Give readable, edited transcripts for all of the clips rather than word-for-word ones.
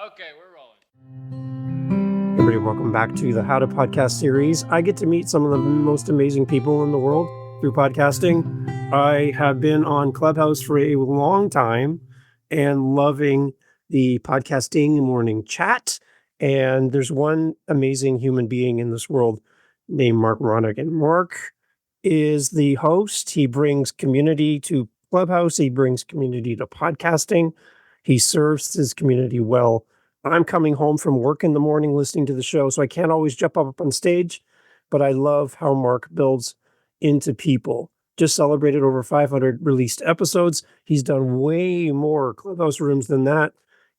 Okay, we're rolling. Everybody, welcome back to the How to Podcast series. I get to meet some of the most amazing people in the world through podcasting. I have been on Clubhouse for a long time and loving the podcasting morning chat. And there's one amazing human being in this world named Marc Ronick. And Marc is the host. He brings community to Clubhouse. He brings community to podcasting. He serves his community well. I'm coming home from work in the morning listening to the show, so I can't always jump up on stage, but I love how Marc builds into people. Just celebrated over 500 released episodes. He's done way more Clubhouse rooms than that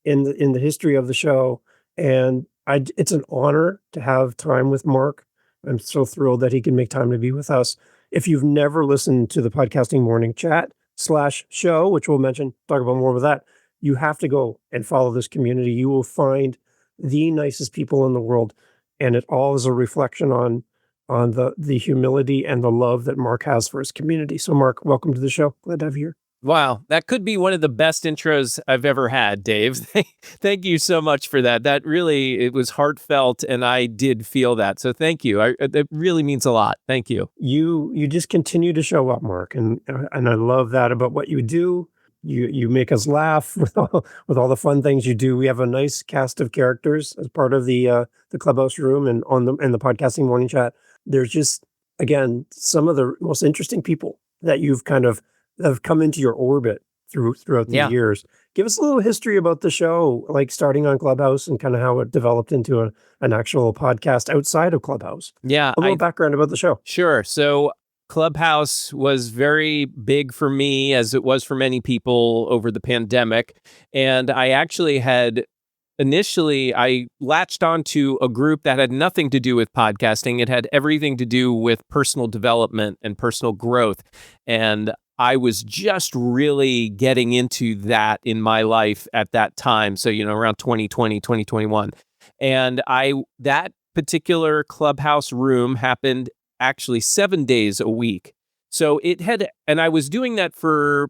in the history of the show, and it's an honor to have time with Marc. I'm so thrilled that he can make time to be with us. If you've never listened to the Podcasting Morning Chat /show, which we'll talk about more of that, you have to go and follow this community. You will find the nicest people in the world, and it all is a reflection on the humility and the love that Marc has for his community. So, Marc, welcome to the show. Glad to have you here. Wow, that could be one of the best intros I've ever had, Dave. Thank you so much for that. That really, it was heartfelt, and I did feel that. So thank you. It really means a lot. Thank you. You just continue to show up, Marc, and I love that about what you do. You make us laugh with all the fun things you do. We have a nice cast of characters as part of the Clubhouse room and the Podcasting Morning Chat. There's just, again, some of the most interesting people that you've kind of have come into your orbit throughout the years. Give us a little history about the show, like starting on Clubhouse and kind of how it developed into an actual podcast outside of Clubhouse. Yeah. A little background about the show. Sure. So Clubhouse was very big for me, as it was for many people over the pandemic. And I actually I latched onto a group that had nothing to do with podcasting. It had everything to do with personal development and personal growth. And I was just really getting into that in my life at that time. So, around 2020, 2021. And that particular Clubhouse room happened actually 7 days a week. So and I was doing that for,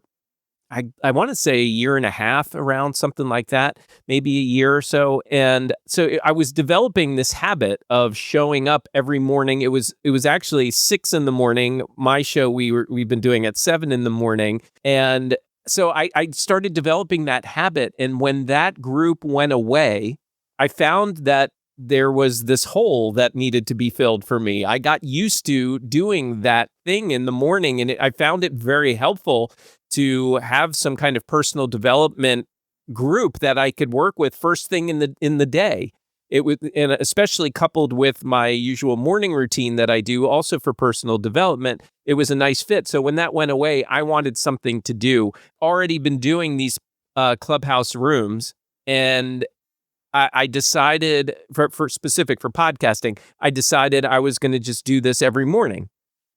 I want to say a year and a half, around something like that, maybe a year or so. And so I was developing this habit of showing up every morning. It was actually 6 a.m. My show we've been doing at 7 a.m. And so I started developing that habit. And when that group went away, I found that there was this hole that needed to be filled for me. I got used to doing that thing in the morning, and I found it very helpful to have some kind of personal development group that I could work with first thing in the day. It was, and especially coupled with my usual morning routine that I do also for personal development, it was a nice fit. So when that went away, I wanted something to do. Already been doing these Clubhouse rooms, and I decided for podcasting, I decided I was going to just do this every morning.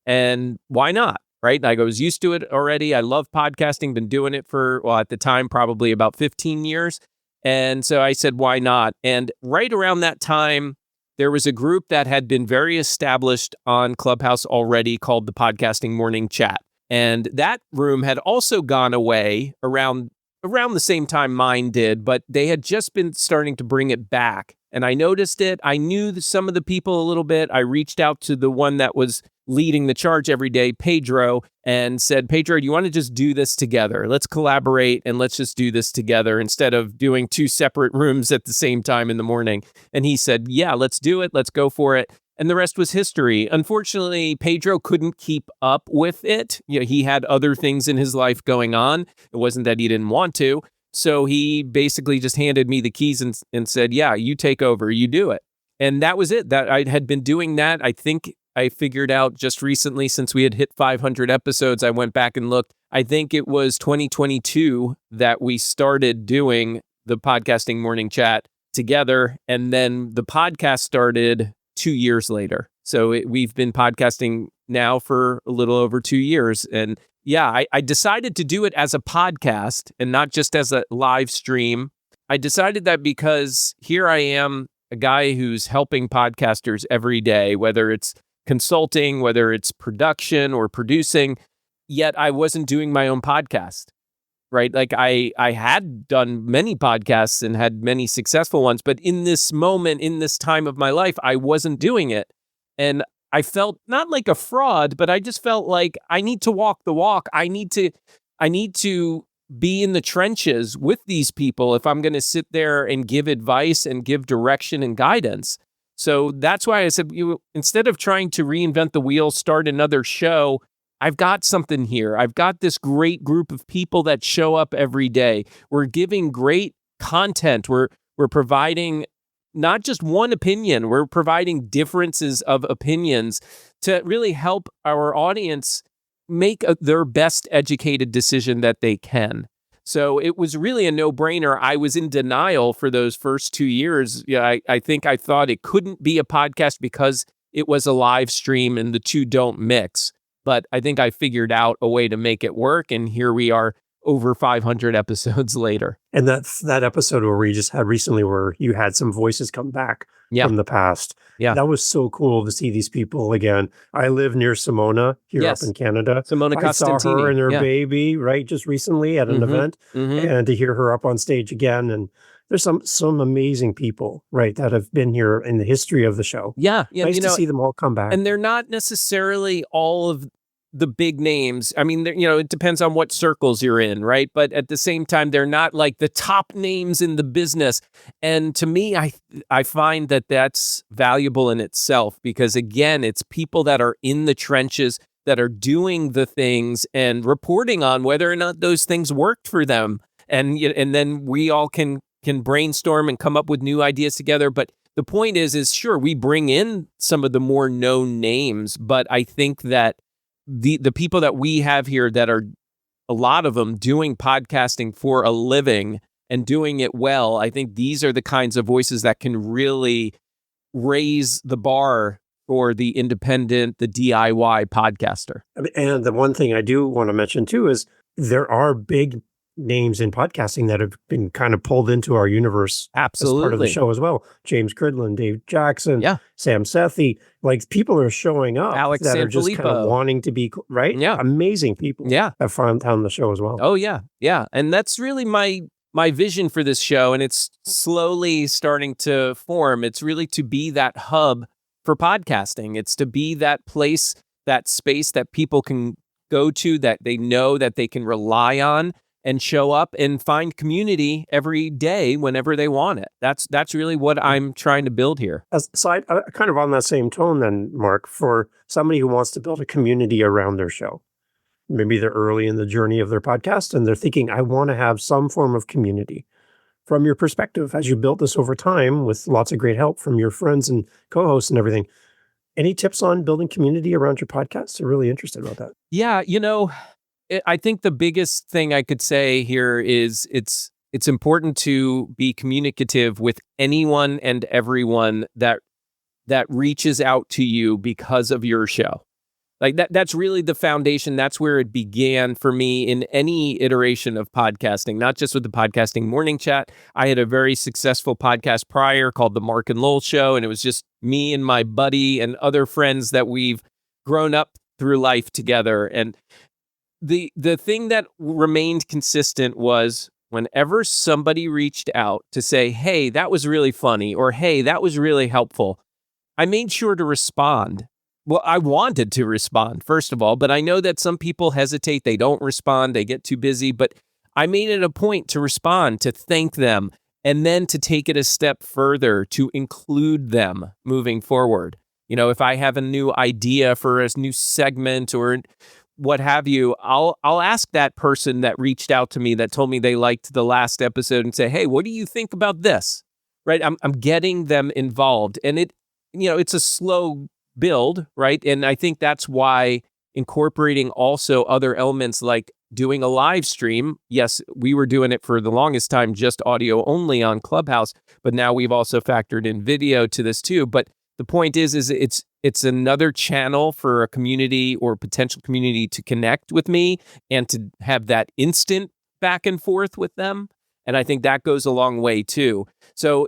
And why not? Right? Like, I was used to it already. I love podcasting, been doing it for, at the time, probably about 15 years. And so I said, why not? And right around that time, there was a group that had been very established on Clubhouse already called the Podcasting Morning Chat. And that room had also gone away around the same time mine did, but they had just been starting to bring it back. And I noticed it. I knew some of the people a little bit. I reached out to the one that was leading the charge every day, Pedro, and said, Pedro, do you want to just do this together? Let's collaborate and let's just do this together instead of doing 2 separate rooms at the same time in the morning. And he said, yeah, let's do it. Let's go for it. And the rest was history. Unfortunately, Pedro couldn't keep up with it. He had other things in his life going on. It wasn't that he didn't want to. So he basically just handed me the keys and said, yeah, you take over, you do it. And that was it. That I had been doing that. I think I figured out just recently, since we had hit 500 episodes, I went back and looked. I think it was 2022 that we started doing the Podcasting Morning Chat together. And then the podcast started 2 years later. So we've been podcasting now for a little over 2 years. And yeah, I decided to do it as a podcast and not just as a live stream. I decided that because here I am, a guy who's helping podcasters every day, whether it's consulting, whether it's production or producing, yet I wasn't doing my own podcast, right? Like I had done many podcasts and had many successful ones, but in this moment, in this time of my life, I wasn't doing it. And I felt not like a fraud, but I just felt like I need to walk the walk. I need to be in the trenches with these people if I'm going to sit there and give advice and give direction and guidance. So that's why I said, instead of trying to reinvent the wheel, start another show, I've got something here. I've got this great group of people that show up every day. We're giving great content. We're providing not just one opinion. We're providing differences of opinions to really help our audience make their best educated decision that they can. So it was really a no-brainer. I was in denial for those first 2 years. Yeah, I think I thought it couldn't be a podcast because it was a live stream and the two don't mix. But I think I figured out a way to make it work, and here we are over 500 episodes later. And that episode where we just had recently where you had some voices come back from the past. Yeah. That was so cool to see these people again. I live near Simona here up in Canada. Simona Costantini. I saw her and her baby, right, just recently at an event. And to hear her up on stage again. And there's some amazing people, right, that have been here in the history of the show. Yeah. Nice to see them all come back. And they're not necessarily all of the big names. I mean, it depends on what circles you're in, right? But at the same time, they're not like the top names in the business. And to me, I find that that's valuable in itself because, again, it's people that are in the trenches that are doing the things and reporting on whether or not those things worked for them. And then we all can brainstorm and come up with new ideas together. But the point is sure, we bring in some of the more known names, but I think that the people that we have here that are a lot of them doing podcasting for a living and doing it well, I think these are the kinds of voices that can really raise the bar for the independent, the DIY podcaster. And the one thing I do want to mention too is there are big names in podcasting that have been kind of pulled into our universe as part of the show as well. James Cridland, Dave Jackson, Sam Sethi, like people are showing up Alex that Sanfilippo. Are just kind of wanting to be, right? Yeah. Amazing people have found the show as well. Oh, yeah. Yeah. And that's really my vision for this show. And it's slowly starting to form. It's really to be that hub for podcasting. It's to be that place, that space that people can go to, that they know that they can rely on and show up and find community every day whenever they want it. That's really what I'm trying to build here. So I kind of on that same tone then, Mark, for somebody who wants to build a community around their show. Maybe they're early in the journey of their podcast and they're thinking, I want to have some form of community. From your perspective, as you built this over time with lots of great help from your friends and co-hosts and everything, any tips on building community around your podcast? I'm really interested about that. Yeah, I think the biggest thing I could say here is it's important to be communicative with anyone and everyone that reaches out to you because of your show. Like that's really the foundation. That's where it began for me in any iteration of podcasting, not just with the Podcasting Morning Chat. I had a very successful podcast prior called The Mark and Lowell Show, and it was just me and my buddy and other friends that we've grown up through life together. And the thing that remained consistent was whenever somebody reached out to say, hey, that was really funny, or hey, that was really helpful, I made sure to respond. Well, I wanted to respond, first of all, but I know that some people hesitate. They don't respond. They get too busy. But I made it a point to respond, to thank them, and then to take it a step further, to include them moving forward. If I have a new idea for a new segment or what have you, I'll ask that person that reached out to me that told me they liked the last episode and say, hey, what do you think about this? Right? I'm getting them involved. And it's a slow build, right? And I think that's why incorporating also other elements like doing a live stream. Yes, we were doing it for the longest time, just audio only on Clubhouse, but now we've also factored in video to this too. But the point is it's another channel for a community or potential community to connect with me and to have that instant back and forth with them. And I think that goes a long way too. So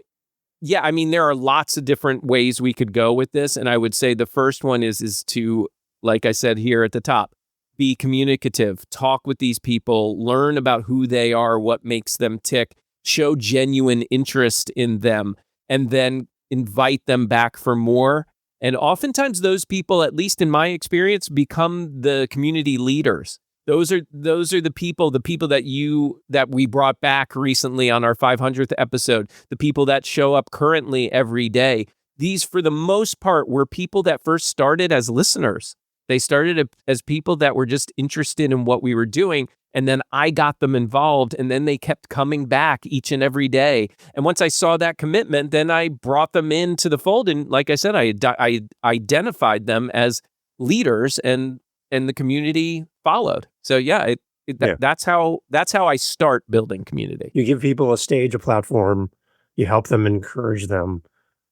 yeah, I mean, there are lots of different ways we could go with this. And I would say the first one is to, like I said here at the top, be communicative, talk with these people, learn about who they are, what makes them tick, show genuine interest in them, and then invite them back for more. And oftentimes those people, at least in my experience, become the community leaders. Those are the people that we brought back recently on our 500th episode, the people that show up currently every day. These, for the most part, were people that first started as listeners. They started as people that were just interested in what we were doing, and then I got them involved, and then they kept coming back each and every day. And once I saw that commitment, then I brought them into the fold, and like I said, I identified them as leaders, and the community followed. So yeah, that's how I start building community. You give people a stage, a platform, you help them, encourage them,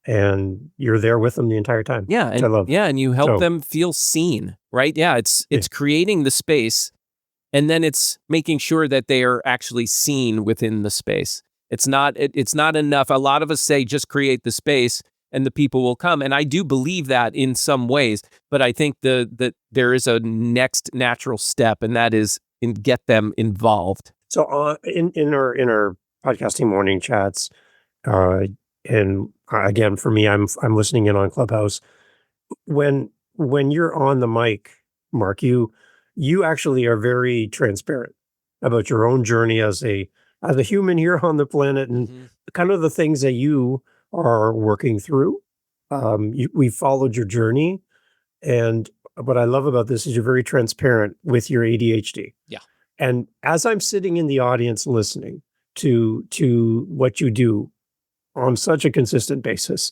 and you're there with them the entire time. Yeah, which I love. Yeah, and you help them feel seen, right? Yeah, it's creating the space, and then it's making sure that they are actually seen within the space. It's not enough. A lot of us say just create the space and the people will come, and I do believe that in some ways. But I think that there is a next natural step, and that is get them involved. So in our podcasting morning chats, and again, for me, I'm listening in on Clubhouse. When you're on the mic, Mark, you actually are very transparent about your own journey as a human here on the planet, and kind of the things that you are working through. We followed your journey, and what I love about this is you're very transparent with your ADHD. Yeah. And as I'm sitting in the audience listening to what you do on such a consistent basis,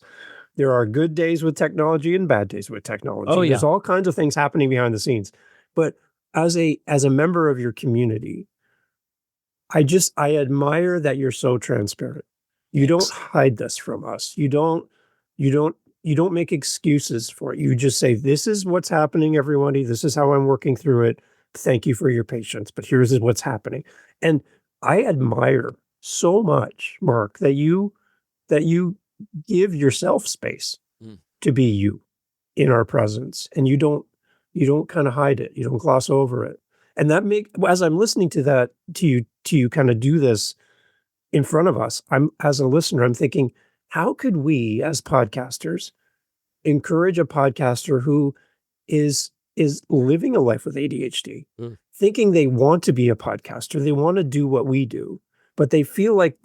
there are good days with technology and bad days with technology. Oh, yeah. There's all kinds of things happening behind the scenes. But as a member of your community, I admire that you're so transparent. You don't hide this from us. You don't make excuses for it. You just say, this is what's happening, everybody. This is how I'm working through it. Thank you for your patience, but here's what's happening. And I admire so much, Mark, that you give yourself space to be you in our presence, and you don't kind of hide it. You don't gloss over it. And as I'm listening to that, to you kind of do this in front of us, as a listener, I'm thinking, how could we as podcasters encourage a podcaster who is living a life with ADHD, thinking they want to be a podcaster, they want to do what we do, but they feel like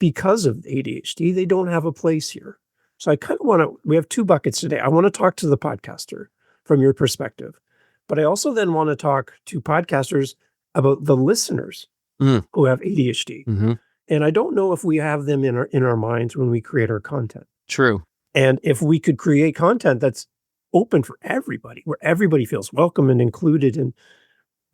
because of ADHD, they don't have a place here. So I kind of we have two buckets today. I want to talk to the podcaster from your perspective, but I also then want to talk to podcasters about the listeners who have ADHD. Mm-hmm. And I don't know if we have them in our minds when we create our content. True. And if we could create content that's open for everybody, where everybody feels welcome and included, and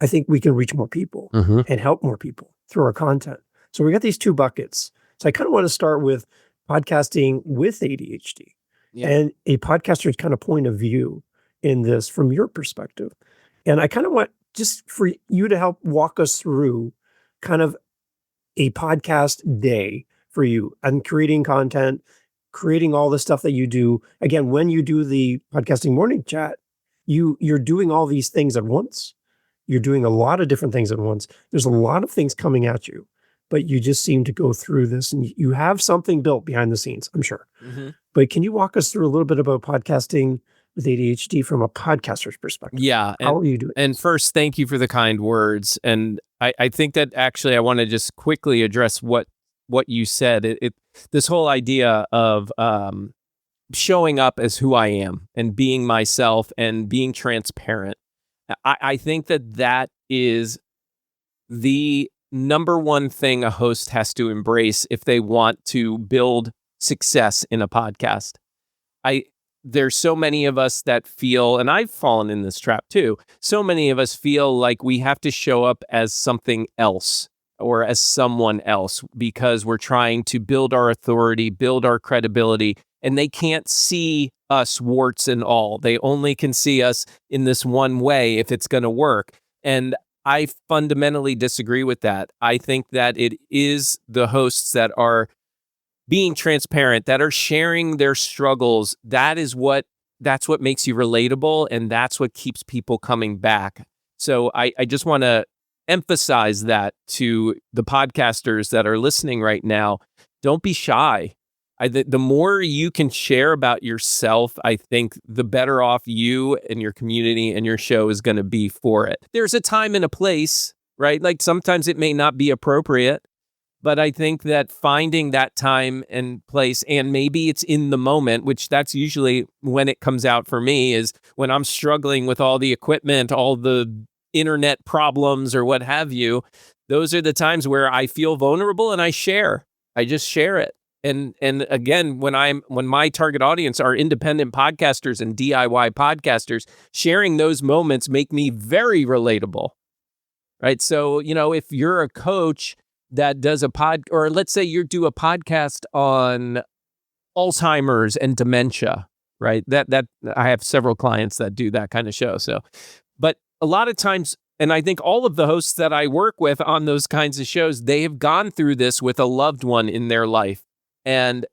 I think we can reach more people and help more people through our content. So we got these two buckets. So I kind of want to start with podcasting with ADHD and a podcaster's kind of point of view in this from your perspective. And I kind of want just for you to help walk us through kind of a podcast day for you and creating content, creating all the stuff that you do. Again, when you do the podcasting morning chat, you're doing all these things at once. You're doing a lot of different things at once. There's a lot of things coming at you, but you just seem to go through this, and you have something built behind the scenes, I'm sure. But can you walk us through a little bit about podcasting with ADHD from a podcaster's perspective? Yeah. How are you doing? And first, thank you for the kind words. And I think that actually I want to just quickly address what you said. This whole idea of showing up as who I am and being myself and being transparent. I think that is the number one thing a host has to embrace if they want to build success in a podcast. There's so many of us that feel, and I've fallen in this trap too, so many of us feel like we have to show up as something else or as someone else because we're trying to build our authority, build our credibility, and they can't see us warts and all. They only can see us in this one way if it's going to work. And I fundamentally disagree with that. I think that it is the hosts that are being transparent, that are sharing their struggles. That's what makes you relatable, and that's what keeps people coming back. So I just want to emphasize that to the podcasters that are listening right now. Don't be shy. The more you can share about yourself, I think the better off you and your community and your show is going to be for it. There's a time and a place, right? Like sometimes it may not be appropriate, but I think that finding that time and place, and maybe it's in the moment, which that's usually when it comes out for me, is when I'm struggling with all the equipment, all the internet problems or what have you. Those are the times where I feel vulnerable and I share. I just share it. And again, when my target audience are independent podcasters and DIY podcasters, sharing those moments make me very relatable, right? So, if you're a coach that does or let's say you do a podcast on Alzheimer's and dementia, right? That I have several clients that do that kind of show. So, but a lot of times, and I think all of the hosts that I work with on those kinds of shows, they have gone through this with a loved one in their life. And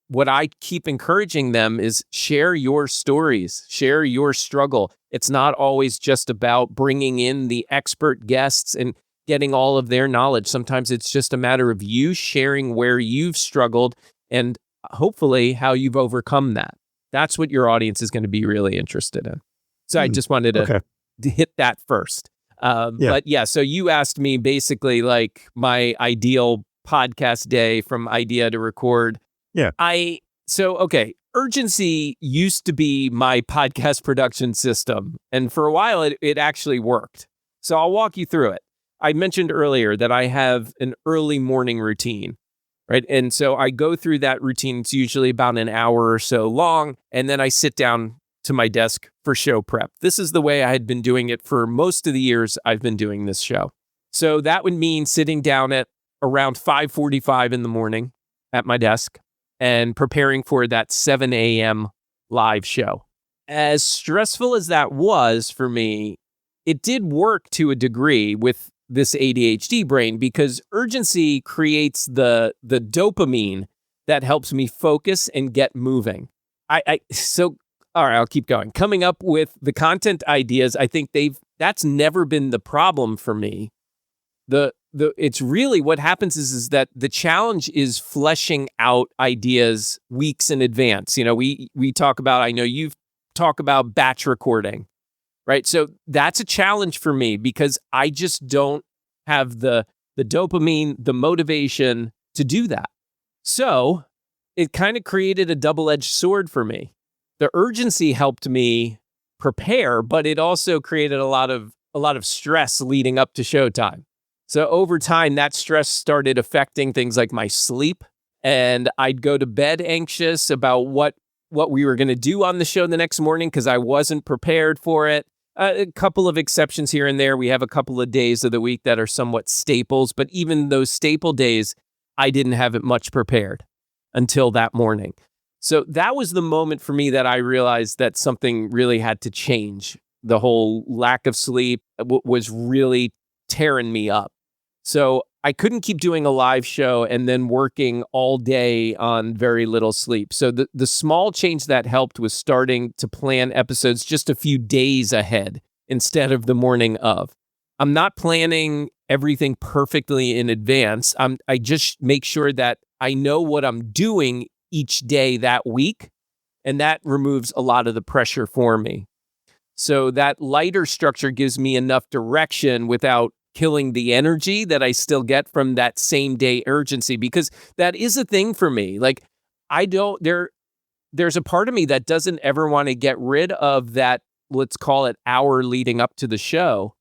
what I keep encouraging them is share your stories, share your struggle. It's not always just about bringing in the expert guests and getting all of their knowledge. Sometimes it's just a matter of you sharing where you've struggled and hopefully how you've overcome that. That's what your audience is going to be really interested in. So I just wanted to hit that first. But yeah, so you asked me basically like my ideal podcast day from idea to record. Yeah. Urgency used to be my podcast production system. And for a while, it actually worked. So I'll walk you through it. I mentioned earlier that I have an early morning routine, right? And so I go through that routine. It's usually about an hour or so long. And then I sit down to my desk for show prep. This is the way I had been doing it for most of the years I've been doing this show. So that would mean sitting down at around 5:45 in the morning at my desk and preparing for that 7 a.m. live show. As stressful as that was for me, it did work to a degree with this ADHD brain because urgency creates the dopamine that helps me focus and get moving. All right, I'll keep going. Coming up with the content ideas, I think that's never been the problem for me. It's really what happens is that the challenge is fleshing out ideas weeks in advance. We talk about, I know you've talked about batch recording, right? So that's a challenge for me because I just don't have the dopamine, the motivation to do that. So it kind of created a double-edged sword for me. The urgency helped me prepare, but it also created a lot of stress leading up to showtime. So over time, that stress started affecting things like my sleep, and I'd go to bed anxious about what we were going to do on the show the next morning because I wasn't prepared for it. A couple of exceptions here and there. We have a couple of days of the week that are somewhat staples, but even those staple days, I didn't have it much prepared until that morning. So that was the moment for me that I realized that something really had to change. The whole lack of sleep was really tearing me up. So I couldn't keep doing a live show and then working all day on very little sleep. So the small change that helped was starting to plan episodes just a few days ahead instead of the morning of. I'm not planning everything perfectly in advance. I just make sure that I know what I'm doing each day that week, and that removes a lot of the pressure for me. So that lighter structure gives me enough direction without killing the energy that I still get from that same day urgency, because that is a thing for me. Like there's a part of me that doesn't ever want to get rid of that, let's call it hour leading up to the show.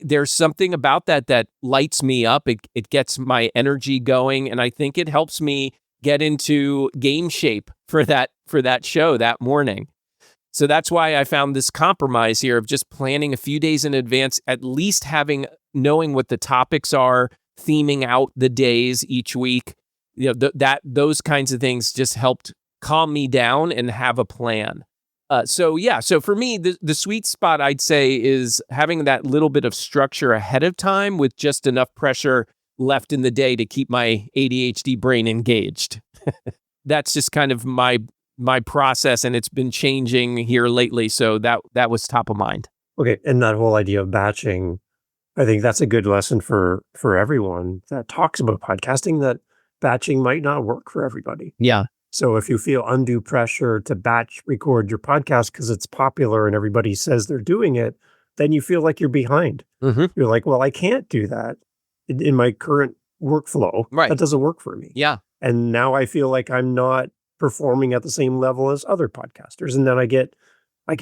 There's something about that lights me up. It gets my energy going, and I think it helps me get into game shape for that show that morning. So that's why I found this compromise here of just planning a few days in advance, at least knowing what the topics are, theming out the days each week. Those kinds of things just helped calm me down and have a plan. So for me, the sweet spot I'd say is having that little bit of structure ahead of time with just enough pressure left in the day to keep my ADHD brain engaged. That's just kind of my process, and it's been changing here lately. So that was top of mind. Okay, and that whole idea of batching, I think that's a good lesson for everyone that talks about podcasting, that batching might not work for everybody. Yeah. So if you feel undue pressure to batch record your podcast because it's popular and everybody says they're doing it, then you feel like you're behind. Hmm. You're like, well, I can't do that in my current workflow. Right. That doesn't work for me. Yeah. And now I feel like I'm not performing at the same level as other podcasters. And then I get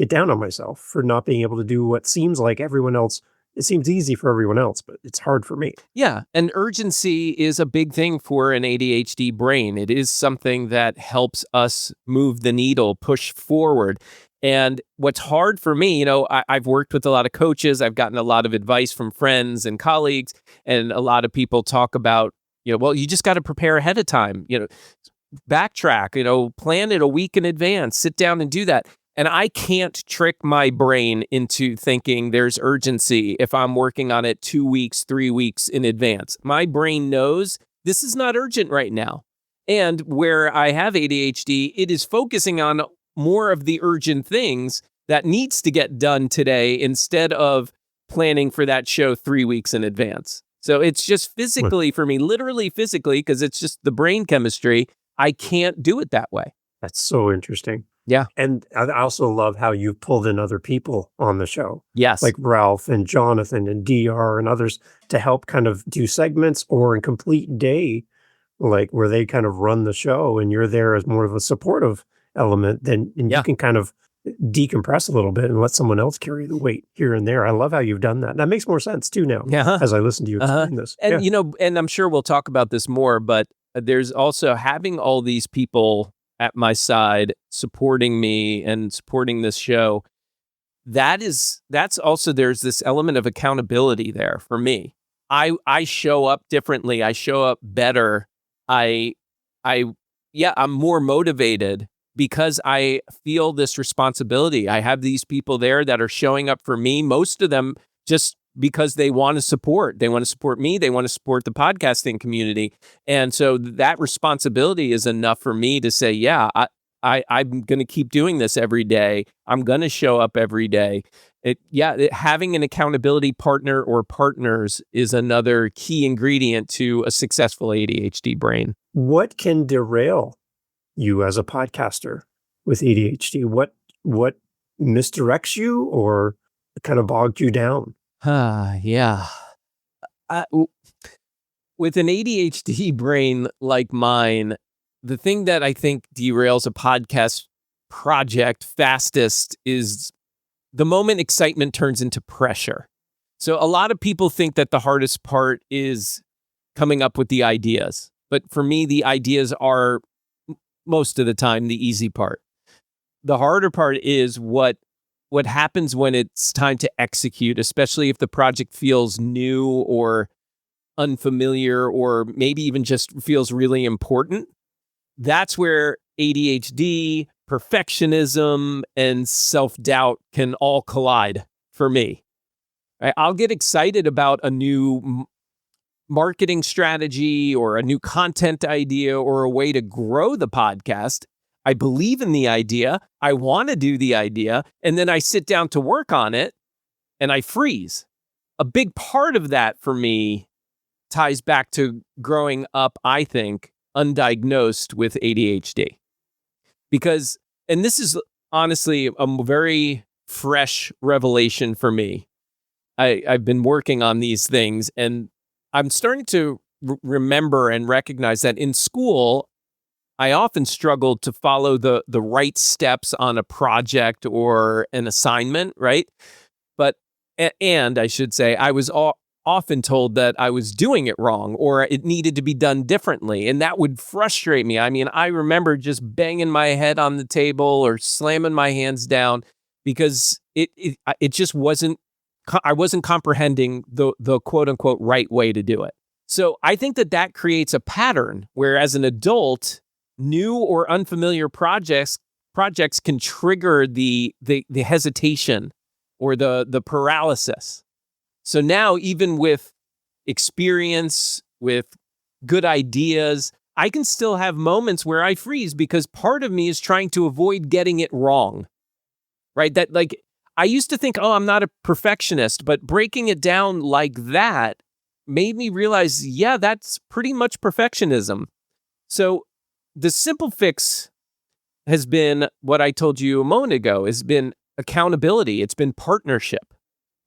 down on myself for not being able to do what seems like everyone else. It seems easy for everyone else, but it's hard for me. Yeah. And urgency is a big thing for an ADHD brain. It is something that helps us move the needle, push forward. And what's hard for me, I've worked with a lot of coaches. I've gotten a lot of advice from friends and colleagues, and a lot of people talk about, well, you just got to prepare ahead of time, backtrack, plan it a week in advance, sit down and do that. And I can't trick my brain into thinking there's urgency if I'm working on it 2 weeks, 3 weeks in advance. My brain knows this is not urgent right now. And where I have ADHD, it is focusing on more of the urgent things that needs to get done today instead of planning for that show 3 weeks in advance. So it's just physically for me, literally physically, because it's just the brain chemistry. I can't do it that way. That's so interesting. Yeah. And I also love how you pulled in other people on the show. Yes. Like Ralph and Jonathan and DR and others to help kind of do segments or in complete day, like where they kind of run the show and you're there as more of a supportive element, then and you can kind of decompress a little bit and let someone else carry the weight here and there. I love how you've done that. That makes more sense too now as I listen to you explain this. And, and I'm sure we'll talk about this more, but there's also having all these people at my side supporting me and supporting this show. That's also, there's this element of accountability there for me. I show up differently. I show up better. I'm more motivated because I feel this responsibility. I have these people there that are showing up for me, most of them just because they want to support. They want to support me. They want to support the podcasting community. And so that responsibility is enough for me to say, yeah, I'm going to keep doing this every day. I'm going to show up every day. Having an accountability partner or partners is another key ingredient to a successful ADHD brain. What can derail you as a podcaster with ADHD? What misdirects you or kind of bogged you down? Yeah. With an ADHD brain like mine, the thing that I think derails a podcast project fastest is the moment excitement turns into pressure. So a lot of people think that the hardest part is coming up with the ideas. But for me, the ideas are most of the time the easy part. The harder part is what happens when it's time to execute, especially if the project feels new or unfamiliar or maybe even just feels really important. That's where ADHD, perfectionism, and self-doubt can all collide for me. I'll get excited about a new marketing strategy or a new content idea or a way to grow the podcast. I believe in the idea. I want to do the idea. And then I sit down to work on it and I freeze. A big part of that for me ties back to growing up, I think, undiagnosed with ADHD. Because, and this is honestly a very fresh revelation for me. I've been working on these things and I'm starting to remember and recognize that in school, I often struggled to follow the right steps on a project or an assignment, right? But, and I should say, I was often told that I was doing it wrong or it needed to be done differently. And that would frustrate me. I mean, I remember just banging my head on the table or slamming my hands down because it just wasn't, I wasn't comprehending the quote unquote right way to do it. So I think that creates a pattern where as an adult, new or unfamiliar projects can trigger the hesitation or the paralysis. So now, even with experience, with good ideas, I can still have moments where I freeze because part of me is trying to avoid getting it wrong, right? That I used to think, oh, I'm not a perfectionist, but breaking it down like that made me realize, yeah, that's pretty much perfectionism. So the simple fix has been what I told you a moment ago, has been accountability. It's been partnership.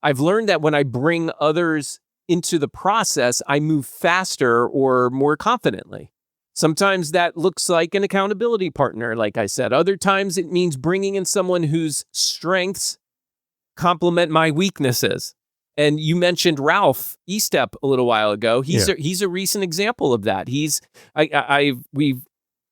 I've learned that when I bring others into the process, I move faster or more confidently. Sometimes that looks like an accountability partner, like I said. Other times it means bringing in someone whose strengths complement my weaknesses. And you mentioned Ralph Estep a little while ago. He's a recent example of that. We've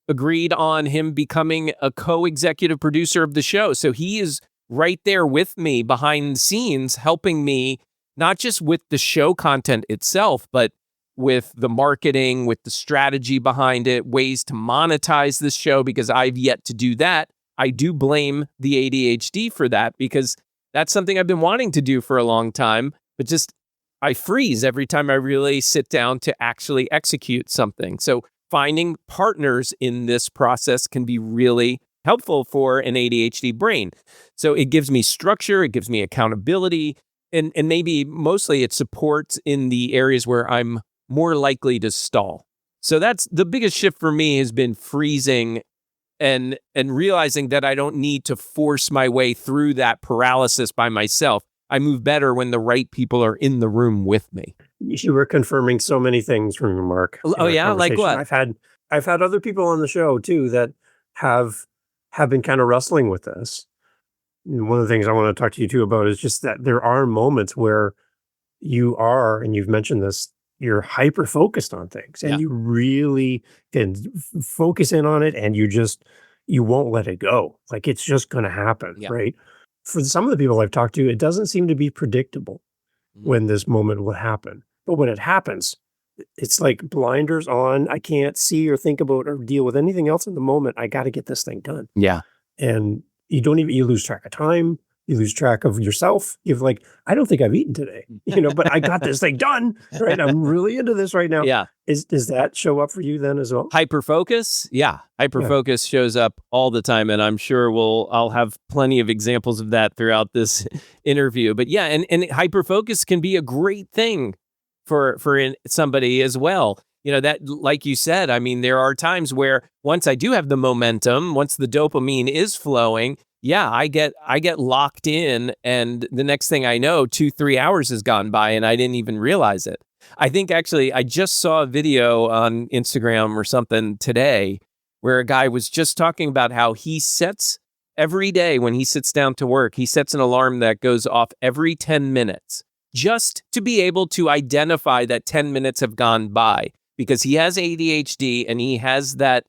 agreed on him becoming a co-executive producer of the show. So he is right there with me behind the scenes, helping me not just with the show content itself, but with the marketing, with the strategy behind it, ways to monetize this show, because I've yet to do that. I do blame the ADHD for that, because that's something I've been wanting to do for a long time, but just I freeze every time I really sit down to actually execute something. So finding partners in this process can be really helpful for an ADHD brain. So it gives me structure, it gives me accountability, and maybe mostly it supports in the areas where I'm more likely to stall. So that's the biggest shift for me, has been freezing and realizing that I don't need to force my way through that paralysis by myself. I move better when the right people are in the room with me. You were confirming so many things from you, Mark. Oh yeah, like what? I've had other people on the show too that have been kind of wrestling with this. And one of the things I want to talk to you too about is just that there are moments where you are, and you've mentioned this, you're hyper focused on things, and you really can focus in on it, and you won't let it go. Like, it's just going to happen, right? For some of the people I've talked to, it doesn't seem to be predictable when this moment will happen. But when it happens, it's like blinders on. I can't see or think about or deal with anything else in the moment. I got to get this thing done. Yeah. And you lose track of time. You lose track of yourself. You're like, I don't think I've eaten today, but I got this thing done, right? I'm really into this right now. Yeah. Does that show up for you then as well? Hyperfocus? Yeah. Hyperfocus shows up all the time. And I'm sure I'll have plenty of examples of that throughout this interview. But yeah, and hyperfocus can be a great thing for somebody as well. That, like you said, I mean, there are times where once I do have the momentum, once the dopamine is flowing, I get locked in, and the next thing I know, 2-3 hours has gone by and I didn't even realize it. I think actually I just saw a video on Instagram or something today where a guy was just talking about how he sets every day when he sits down to work, he sets an alarm that goes off every 10 minutes just to be able to identify that 10 minutes have gone by, because he has ADHD and he has that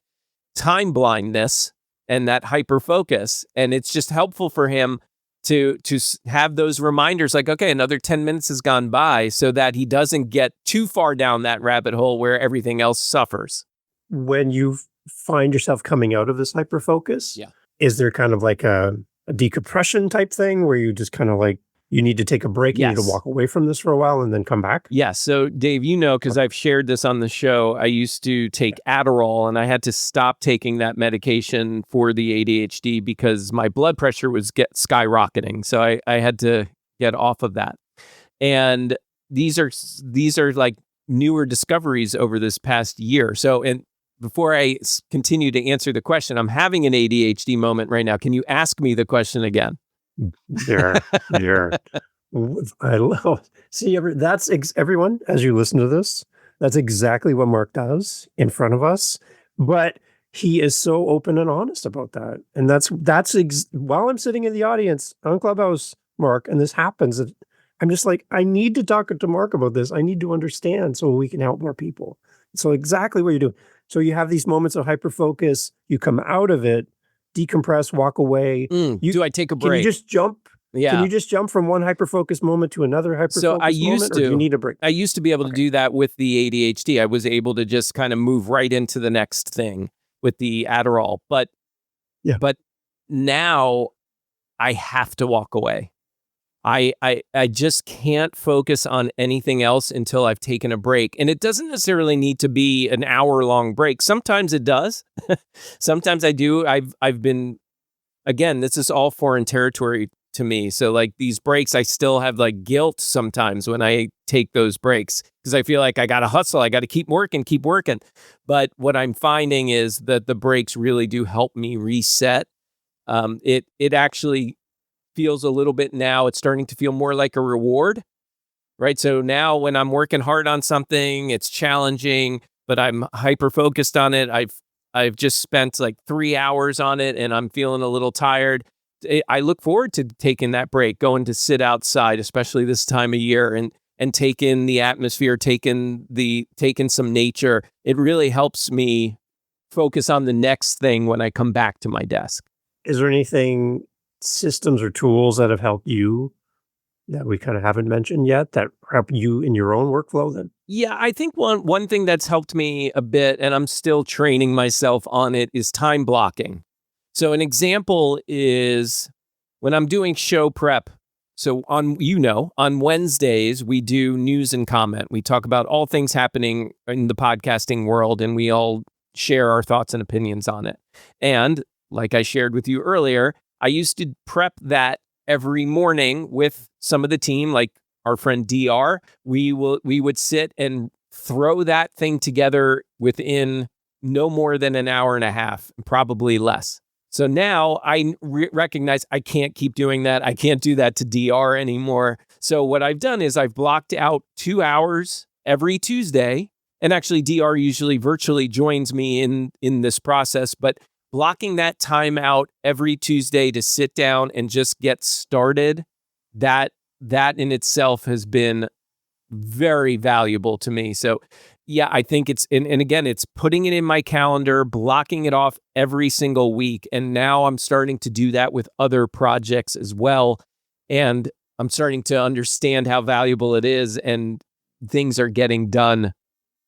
time blindness and that hyperfocus. And it's just helpful for him to have those reminders like, okay, another 10 minutes has gone by, so that he doesn't get too far down that rabbit hole where everything else suffers. When you find yourself coming out of this hyperfocus, is there kind of like a decompression type thing where you just kind of like, you need to take a break, you need to walk away from this for a while and then come back? Yeah. So Dave, because I've shared this on the show, I used to take Adderall, and I had to stop taking that medication for the ADHD because my blood pressure was skyrocketing. So I had to get off of that. And these are like newer discoveries over this past year. So, and before I continue to answer the question, I'm having an ADHD moment right now. Can you ask me the question again? Sure. I love. See, everyone, as you listen to this, that's exactly what Mark does in front of us. But he is so open and honest about that. And while I'm sitting in the audience on Clubhouse, Mark, and this happens, I'm just like, I need to talk to Mark about this. I need to understand so we can help more people. So exactly what you're doing. So you have these moments of hyperfocus, you come out of it, decompress, walk away. Do I take a break? Can you just jump? Yeah. Can you just jump from one hyperfocus moment to another hyperfocus moment? Or do you need a break? I used to be able to do that with the ADHD. I was able to just kind of move right into the next thing with the Adderall. But now I have to walk away. I just can't focus on anything else until I've taken a break. And it doesn't necessarily need to be an hour-long break. Sometimes it does. Sometimes I do. I've been, again, this is all foreign territory to me. So like these breaks, I still have like guilt sometimes when I take those breaks because I feel like I got to hustle. I got to keep working. But what I'm finding is that the breaks really do help me reset. It actually feels a little bit now. It's starting to feel more like a reward, right? So now when I'm working hard on something, it's challenging, but I'm hyper focused on it. I've just spent like 3 hours on it and I'm feeling a little tired. I look forward to taking that break, going to sit outside, especially this time of year, and take in the atmosphere, taking some nature. It really helps me focus on the next thing when I come back to my desk. Is there anything, systems or tools that have helped you that we kind of haven't mentioned yet that help you in your own workflow then? Yeah, I think one thing that's helped me a bit, and I'm still training myself on it, is time blocking. So an example is when I'm doing show prep. So on Wednesdays, we do news and comment. We talk about all things happening in the podcasting world, and we all share our thoughts and opinions on it. And like I shared with you earlier, I used to prep that every morning with some of the team, like our friend DR. We would sit and throw that thing together within no more than an hour and a half, probably less. So now I recognize I can't keep doing that. I can't do that to DR anymore. So what I've done is I've blocked out 2 hours every Tuesday. And actually, DR usually virtually joins me in this process. But blocking that time out every Tuesday to sit down and just get started, that in itself has been very valuable to me. So yeah, I think it's, and again, it's putting it in my calendar, blocking it off every single week. And now I'm starting to do that with other projects as well. And I'm starting to understand how valuable it is, and things are getting done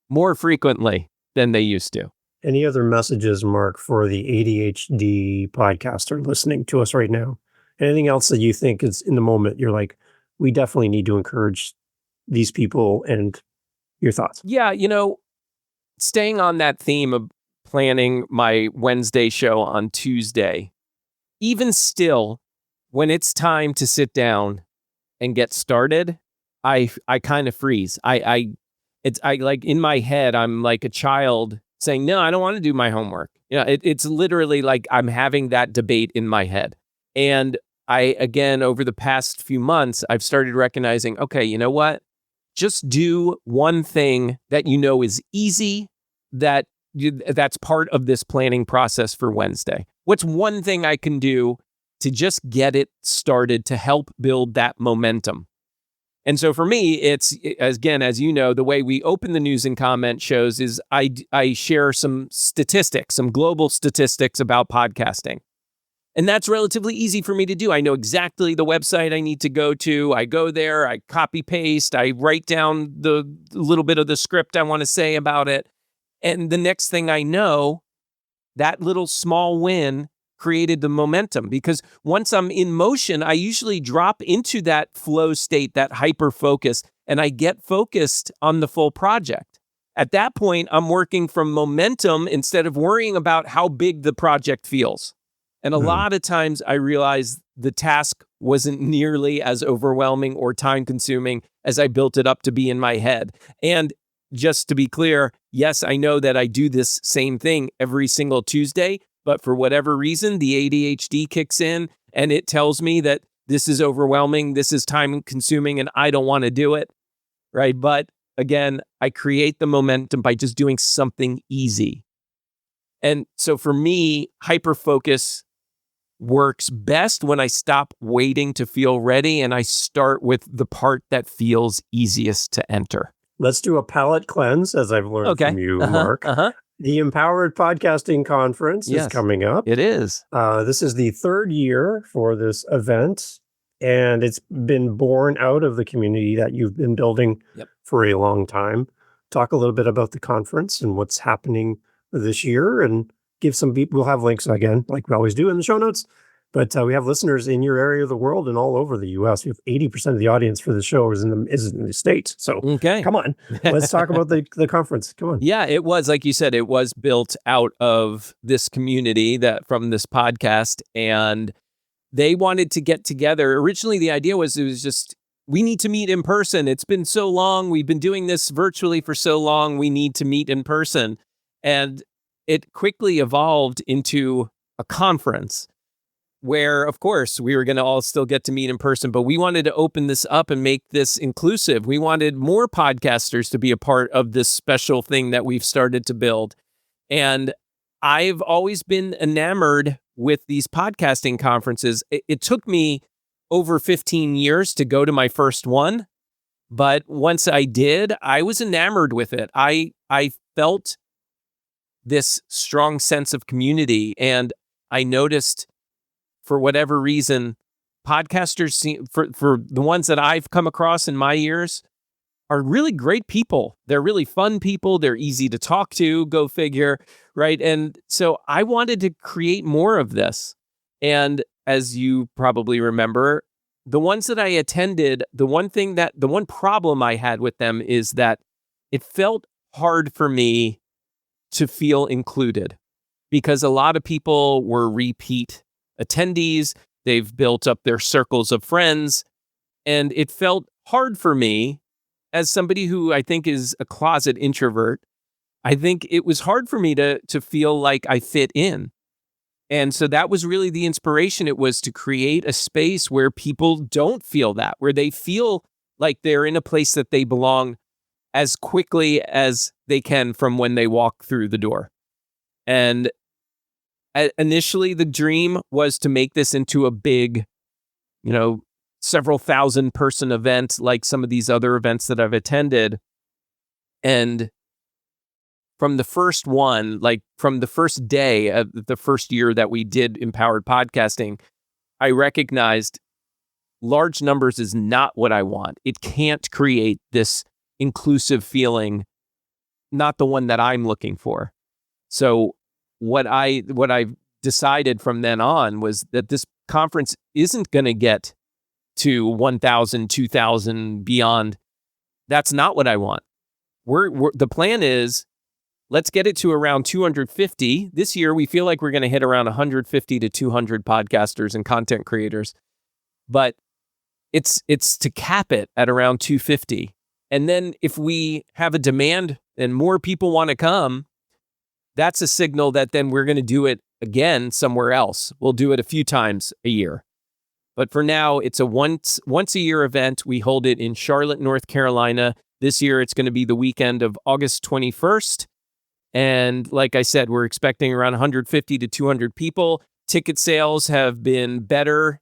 more frequently than they used to. Any other messages, Mark, for the ADHD podcaster listening to us right now? Anything else that you think is in the moment, you're like, we definitely need to encourage these people, and your thoughts? Yeah, staying on that theme of planning my Wednesday show on Tuesday, even still, when it's time to sit down and get started, I kind of freeze. I like in my head, I'm like a child saying, no, I don't want to do my homework. It's literally like I'm having that debate in my head. And again, over the past few months, I've started recognizing, okay, you know what? Just do one thing that is easy, that's part of this planning process for Wednesday. What's one thing I can do to just get it started to help build that momentum? And so for me, it's, again, as you know, the way we open the news and comment shows is I share some statistics, some global statistics about podcasting. And that's relatively easy for me to do. I know exactly the website I need to go to. I go there, I copy paste, I write down the little bit of the script I want to say about it. And the next thing I know, that little small win created the momentum, because once I'm in motion, I usually drop into that flow state, that hyper focus, and I get focused on the full project. At that point, I'm working from momentum instead of worrying about how big the project feels. And a lot of times I realized the task wasn't nearly as overwhelming or time consuming as I built it up to be in my head. And just to be clear, yes, I know that I do this same thing every single Tuesday, but for whatever reason, the ADHD kicks in and it tells me that this is overwhelming, this is time consuming, and I don't want to do it, right? But again, I create the momentum by just doing something easy. And so for me, hyperfocus works best when I stop waiting to feel ready and I start with the part that feels easiest to enter. Let's do a palate cleanse, as I've learned from you, Mark. The Empowered Podcasting Conference is coming up. It is. This is the third year for this event, and it's been born out of the community that you've been building for a long time. Talk a little bit about the conference and what's happening this year, and give some people, we'll have links again, like we always do in the show notes, but we have listeners in your area of the world and all over the U.S. We have 80% of the audience for the show is in the States. So come on, let's talk about the conference. Come on. Yeah, it was, like you said, it was built out of this community from this podcast. And they wanted to get together. Originally, the idea was it was just, we need to meet in person. It's been so long. We've been doing this virtually for so long. We need to meet in person. And it quickly evolved into a conference where, of course, we were going to all still get to meet in person, but we wanted to open this up and make this inclusive. We wanted more podcasters to be a part of this special thing that we've started to build. And I've always been enamored with these podcasting conferences. It took me over 15 years to go to my first one, but once I did, I was enamored with it. I felt this strong sense of community, and I noticed, for whatever reason, podcasters for the ones that I've come across in my years are really great people. They're really fun people. They're easy to talk to, go figure, right? And so I wanted to create more of this. And as you probably remember, the ones that I attended, the one problem I had with them is that it felt hard for me to feel included, because a lot of people were repeat attendees. They've built up their circles of friends, and it felt hard for me as somebody who I think is a closet introvert. I think it was hard for me to feel like I fit in. And so that was really the inspiration. It was to create a space where people don't feel that, where they feel like they're in a place that they belong as quickly as they can from when they walk through the door. And initially, the dream was to make this into a big, several thousand person event like some of these other events that I've attended. And from the first one, like from the first day of the first year that we did Empowered Podcasting, I recognized large numbers is not what I want. It can't create this inclusive feeling, not the one that I'm looking for. So what I decided from then on was that this conference isn't going to get to 1,000, 2,000, beyond. That's not what I want. The plan is, let's get it to around 250. This year, we feel like we're going to hit around 150 to 200 podcasters and content creators. But it's to cap it at around 250. And then if we have a demand and more people want to come, that's a signal that then we're going to do it again somewhere else. We'll do it a few times a year. But for now, it's a once a year event. We hold it in Charlotte, North Carolina. This year, it's going to be the weekend of August 21st. And like I said, we're expecting around 150 to 200 people. Ticket sales have been better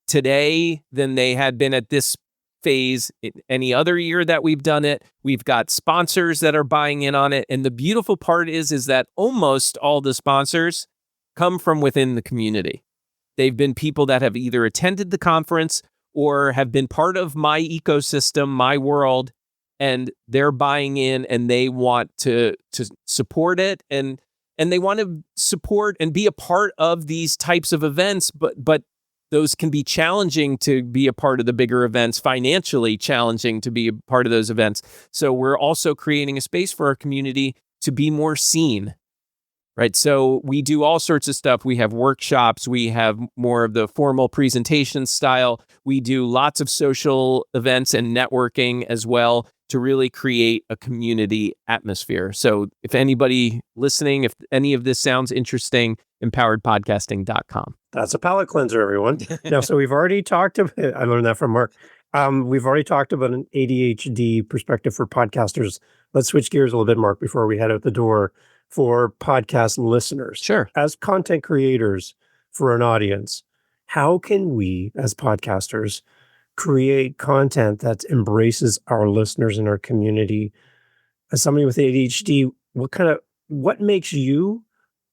today than they had been at this phase any other year that we've done it. We've got sponsors that are buying in on it. And the beautiful part is that almost all the sponsors come from within the community. They've been people that have either attended the conference or have been part of my ecosystem, my world, and they're buying in and they want to support it and they want to support and be a part of these types of events, but those can be challenging to be a part of the bigger events, financially challenging to be a part of those events. So we're also creating a space for our community to be more seen. Right. So we do all sorts of stuff. We have workshops. We have more of the formal presentation style. We do lots of social events and networking as well to really create a community atmosphere. So if anybody listening, if any of this sounds interesting, empoweredpodcasting.com. That's a palate cleanser, everyone. Now, so we've already talked about, I learned that from Mark. We've already talked about an ADHD perspective for podcasters. Let's switch gears a little bit, Mark, before we head out the door. For podcast listeners. Sure. As content creators for an audience, how can we, as podcasters, create content that embraces our listeners and our community? As somebody with ADHD, what makes you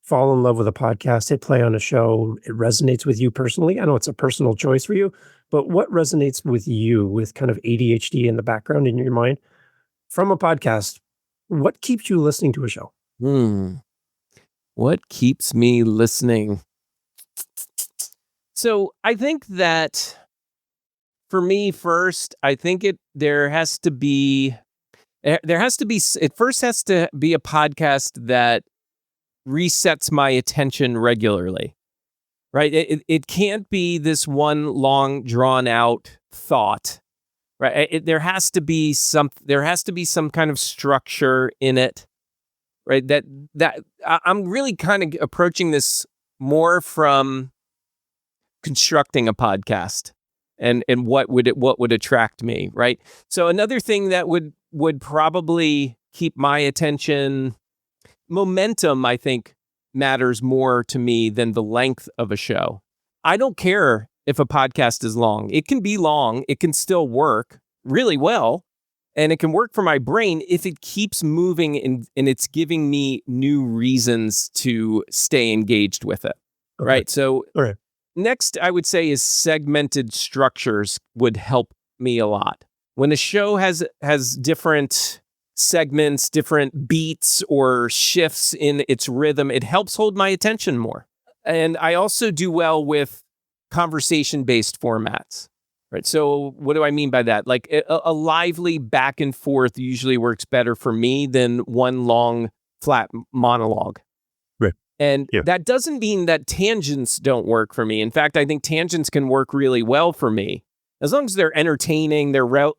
fall in love with a podcast, hit play on a show? It resonates with you personally. I know it's a personal choice for you, but what resonates with you with kind of ADHD in the background in your mind from a podcast? What keeps you listening to a show? What keeps me listening? So I think that for me, first, I think it first has to be a podcast that resets my attention regularly, right? It can't be this one long drawn out thought, right? There has to be some kind of structure in it, right? I'm really kind of approaching this more from constructing a podcast and what would attract me, right? So another thing that would probably keep my attention, momentum, I think, matters more to me than the length of a show. I don't care if a podcast is long. It can be long. It can still work really well. And it can work for my brain if it keeps moving and it's giving me new reasons to stay engaged with it. Okay. Right. So All right. next, I would say is segmented structures would help me a lot. When a show has different segments, different beats or shifts in its rhythm, it helps hold my attention more. And I also do well with conversation-based formats. Right. So what do I mean by that? Like a lively back and forth usually works better for me than one long flat monologue. Right. And that doesn't mean that tangents don't work for me. In fact, I think tangents can work really well for me. As long as they're entertaining, they're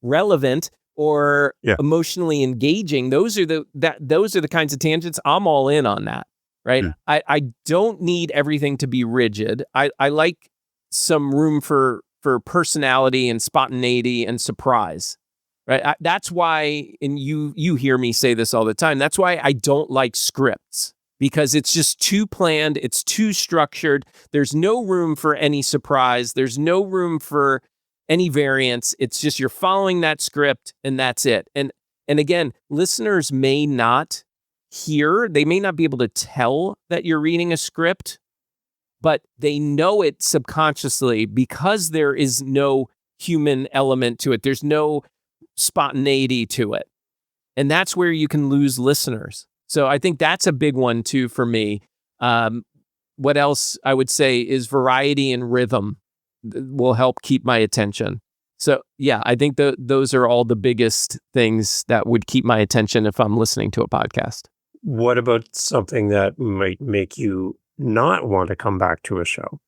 relevant or emotionally engaging. Those are the kinds of tangents I'm all in on that. Right. Yeah. I don't need everything to be rigid. I like some room for personality and spontaneity and surprise, right? That's why, and you hear me say this all the time, that's why I don't like scripts, because it's just too planned, it's too structured, there's no room for any surprise, there's no room for any variance, it's just you're following that script and that's it. And again, listeners may not they may not be able to tell that you're reading a script, but they know it subconsciously because there is no human element to it. There's no spontaneity to it. And that's where you can lose listeners. So I think that's a big one too for me. What else I would say is variety and rhythm will help keep my attention. So yeah, I think those are all the biggest things that would keep my attention if I'm listening to a podcast. What about something that might make you not want to come back to a show?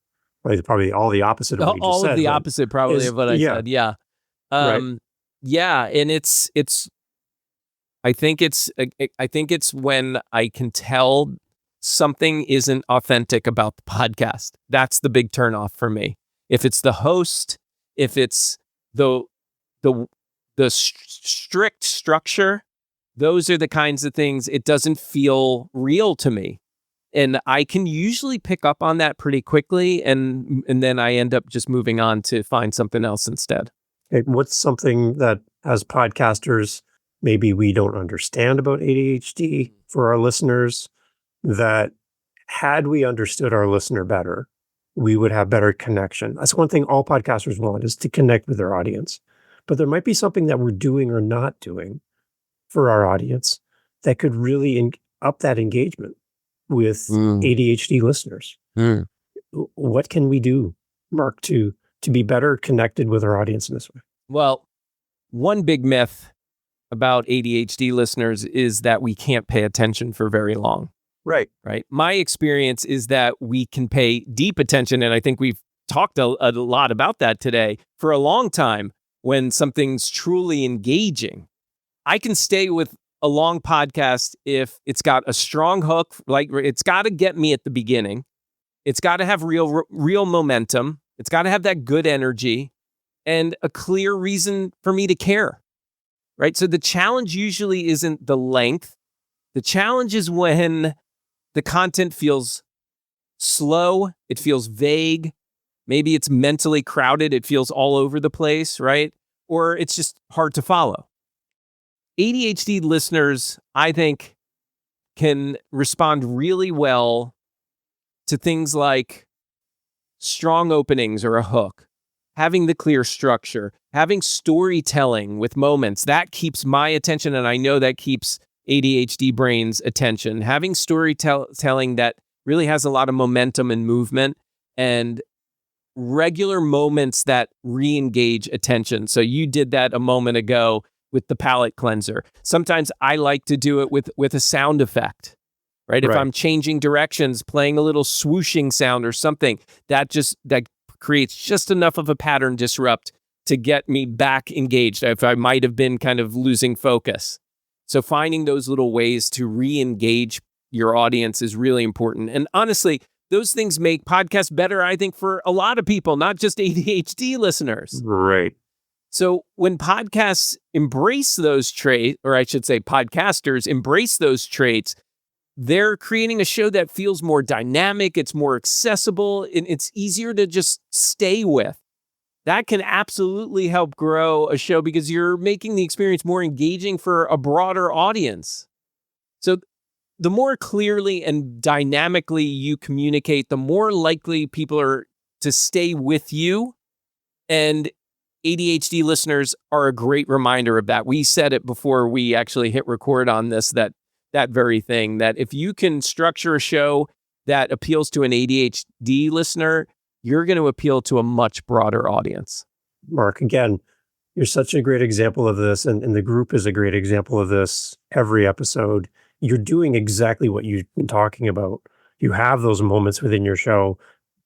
Like probably all the opposite of what you just said. All of the opposite probably of what I said. Yeah. Right. Yeah. And I think it's when I can tell something isn't authentic about the podcast. That's the big turnoff for me. If it's the host, if it's the strict structure, those are the kinds of things, it doesn't feel real to me. And I can usually pick up on that pretty quickly, and then I end up just moving on to find something else instead. Okay, what's something that as podcasters, maybe we don't understand about ADHD for our listeners, that had we understood our listener better, we would have better connection? That's one thing all podcasters want, is to connect with their audience. But there might be something that we're doing or not doing for our audience that could really up that engagement with ADHD listeners. What can we do, Mark, to be better connected with our audience in this way? Well, one big myth about ADHD listeners is that we can't pay attention for very long. Right. My experience is that we can pay deep attention, and I think we've talked a lot about that today, for a long time when something's truly engaging. I can stay with a long podcast if it's got a strong hook, like it's got to get me at the beginning. It's got to have real momentum. It's got to have that good energy and a clear reason for me to care, right? So the challenge usually isn't the length. The challenge is when the content feels slow, it feels vague, maybe it's mentally crowded, it feels all over the place, right? Or it's just hard to follow. ADHD listeners, I think, can respond really well to things like strong openings or a hook, having the clear structure, having storytelling with moments. That keeps my attention, and I know that keeps ADHD brain's attention. Having storytelling that really has a lot of momentum and movement, and regular moments that re-engage attention. So you did that a moment ago with the palate cleanser. Sometimes I like to do it with a sound effect, right? If Right. I'm changing directions, playing a little swooshing sound or something, that creates just enough of a pattern disrupt to get me back engaged if I might have been kind of losing focus. So finding those little ways to re-engage your audience is really important. And honestly, those things make podcasts better, I think, for a lot of people, not just ADHD listeners. Right. So when podcasts embrace those traits, or I should say podcasters embrace those traits, they're creating a show that feels more dynamic, it's more accessible, and it's easier to just stay with. That can absolutely help grow a show because you're making the experience more engaging for a broader audience. So the more clearly and dynamically you communicate, the more likely people are to stay with you. And ADHD listeners are a great reminder of that. We said it before we actually hit record on this, that very thing, that if you can structure a show that appeals to an ADHD listener, you're going to appeal to a much broader audience. Mark, again, you're such a great example of this, and the group is a great example of this every episode. You're doing exactly what you've been talking about. You have those moments within your show.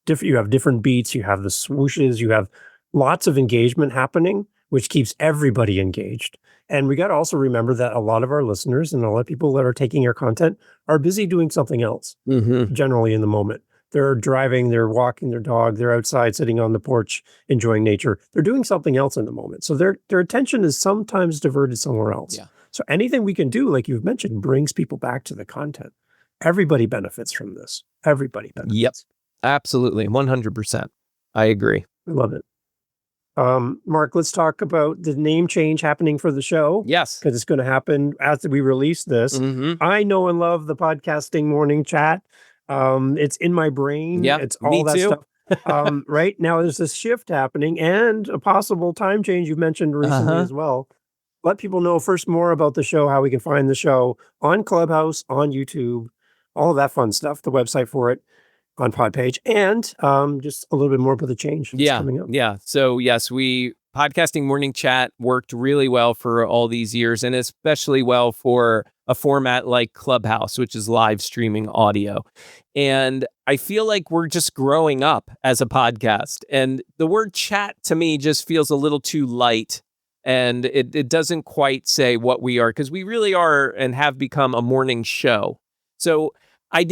You have different beats, you have the swooshes, you have lots of engagement happening, which keeps everybody engaged. And we got to also remember that a lot of our listeners and a lot of people that are taking our content are busy doing something else, generally in the moment. They're driving, they're walking their dog, they're outside sitting on the porch, enjoying nature. They're doing something else in the moment. So their attention is sometimes diverted somewhere else. Yeah. So anything we can do, like you've mentioned, brings people back to the content. Everybody benefits from this. Everybody benefits. Yep. Absolutely. 100%. I agree. I love it. Mark, let's talk about the name change happening for the show. Yes. Because it's going to happen after we release this. I know and love the podcasting morning chat. It's in my brain. Yeah, It's all that too. stuff. Right now, there's this shift happening and a possible time change you mentioned recently as well. Let people know first more about the show, how we can find the show on Clubhouse, on YouTube, all of that fun stuff, the website for it on Podpage, and just a little bit more about the change that's coming up. Yeah. So yes, podcasting morning chat worked really well for all these years, and especially well for a format like Clubhouse, which is live streaming audio. And I feel like we're just growing up as a podcast. And the word chat to me just feels a little too light. And it doesn't quite say what we are, because we really are and have become a morning show. So I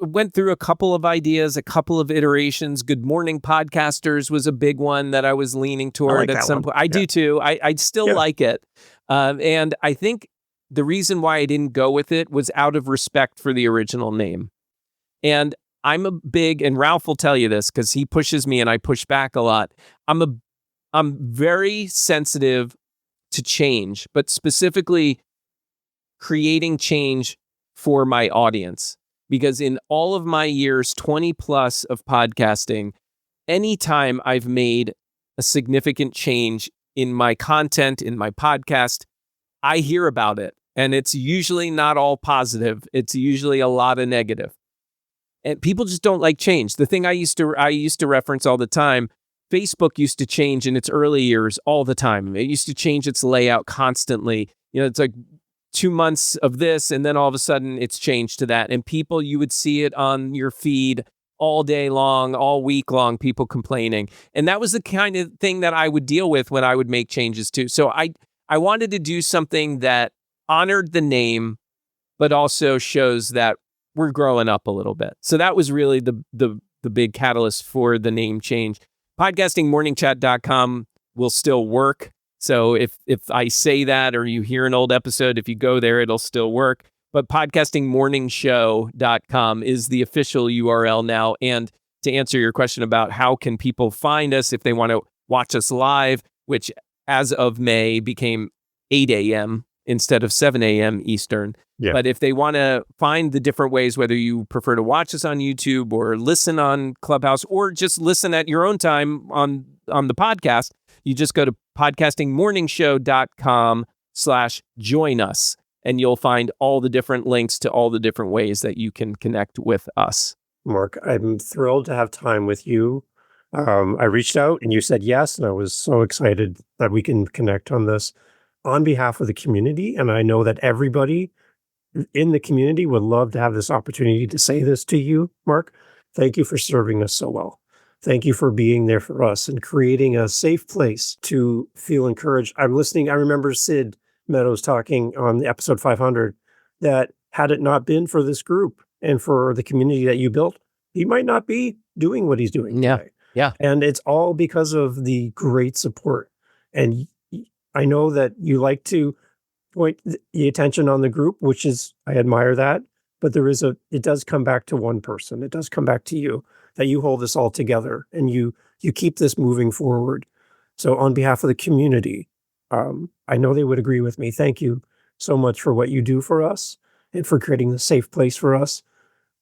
went through a couple of ideas, a couple of iterations. Good Morning Podcasters was a big one that I was leaning toward at some point. I do too. I still like it. And I think the reason why I didn't go with it was out of respect for the original name. And and Ralph will tell you this because he pushes me and I push back a lot. I'm very sensitive to change, but specifically creating change for my audience, because in all of my years, 20 plus of podcasting, anytime I've made a significant change in my content, in my podcast, I hear about it. And it's usually not all positive. It's usually a lot of negative. And people just don't like change. The thing I used to reference all the time, Facebook used to change in its early years all the time. It used to change its layout constantly. It's like 2 months of this, and then all of a sudden it's changed to that. And people, you would see it on your feed all day long, all week long, people complaining. And that was the kind of thing that I would deal with when I would make changes too. So I wanted to do something that honored the name, but also shows that we're growing up a little bit. So that was really the big catalyst for the name change. Podcastingmorningchat.com will still work. So if I say that, or you hear an old episode, if you go there, it'll still work. But podcastingmorningshow.com is the official URL now. And to answer your question about how can people find us if they want to watch us live, which as of May became 8 a.m. instead of 7 a.m. Eastern. Yeah. But if they want to find the different ways, whether you prefer to watch us on YouTube or listen on Clubhouse or just listen at your own time on the podcast, you just go to podcastingmorningshow.com/join us, and you'll find all the different links to all the different ways that you can connect with us. Mark, I'm thrilled to have time with you. I reached out and you said yes, and I was so excited that we can connect on this on behalf of the community. And I know that everybody in the community would love to have this opportunity to say this to you, Mark. Thank you for serving us so well. Thank you for being there for us and creating a safe place to feel encouraged. I'm listening. I remember Sid Meadows talking on the episode 500 that had it not been for this group and for the community that you built, he might not be doing what he's doing Yeah. today. Yeah. And it's all because of the great support. And I know that you like to point the attention on the group, which is, I admire that. But it does come back to one person. It does come back to you, that you hold this all together and you keep this moving forward. So on behalf of the community, I know they would agree with me. Thank you so much for what you do for us and for creating a safe place for us.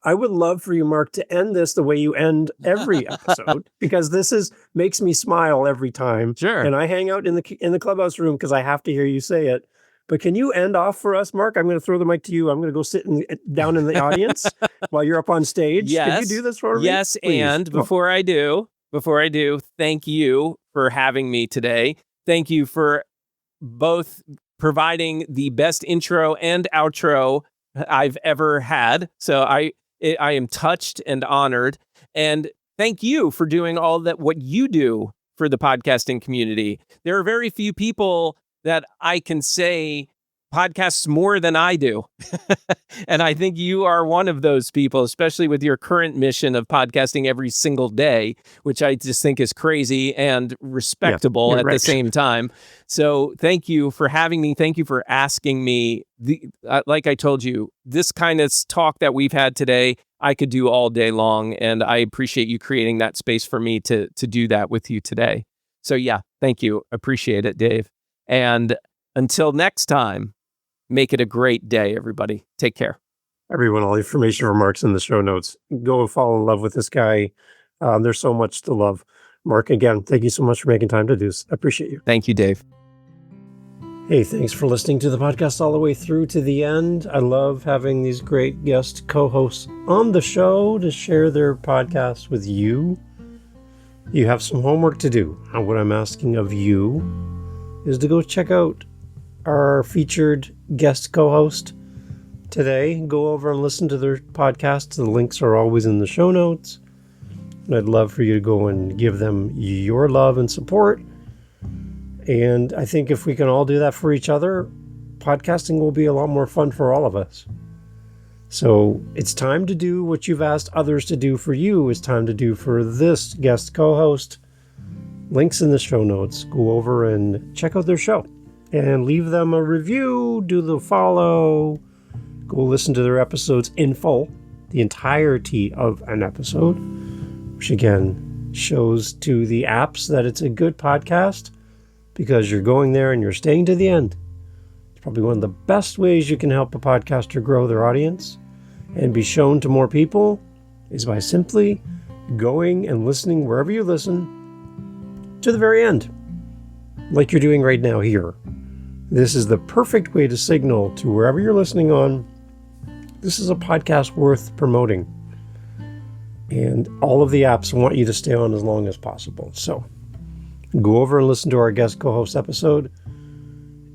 I would love for you, Mark, to end this the way you end every episode, because this makes me smile every time. Sure. And I hang out in the clubhouse room because I have to hear you say it. But can you end off for us, Mark? I'm going to throw the mic to you. I'm going to go sit down in the audience while you're up on stage. Yes. Can you do this for me? Yes, Please. and before I do, thank you for having me today. Thank you for both providing the best intro and outro I've ever had. So I am touched and honored. And thank you for doing all that what you do for the podcasting community. There are very few people that I can say podcasts more than I do. And I think you are one of those people, especially with your current mission of podcasting every single day, which I just think is crazy and respectable at the same time. So thank you for having me. Thank you for asking me. Like I told you, this kind of talk that we've had today, I could do all day long. And I appreciate you creating that space for me to do that with you today. So yeah, thank you. Appreciate it, Dave. And until next time, make it a great day, everybody. Take care. Everyone, all the information for Mark's in the show notes. Go and fall in love with this guy. There's so much to love. Mark, again, thank you so much for making time to do this. I appreciate you. Thank you, Dave. Hey, thanks for listening to the podcast all the way through to the end. I love having these great guest co-hosts on the show to share their podcast with you. You have some homework to do. And what I'm asking of you is to go check out our featured guest co-host today. Go over and listen to their podcast. The links are always in the show notes. And I'd love for you to go and give them your love and support. And I think if we can all do that for each other, podcasting will be a lot more fun for all of us. So it's time to do what you've asked others to do for you. It's time to do for this guest co-host. Links in the show notes. Go over and check out their show and leave them a review, do the follow, go listen to their episodes in full, the entirety of an episode, which again shows to the apps that it's a good podcast because you're going there and you're staying to the end. It's probably one of the best ways you can help a podcaster grow their audience and be shown to more people is by simply going and listening wherever you listen to the very end, like you're doing right now here. This is the perfect way to signal to wherever you're listening on, this is a podcast worth promoting. And all of the apps want you to stay on as long as possible. So go over and listen to our guest co-host episode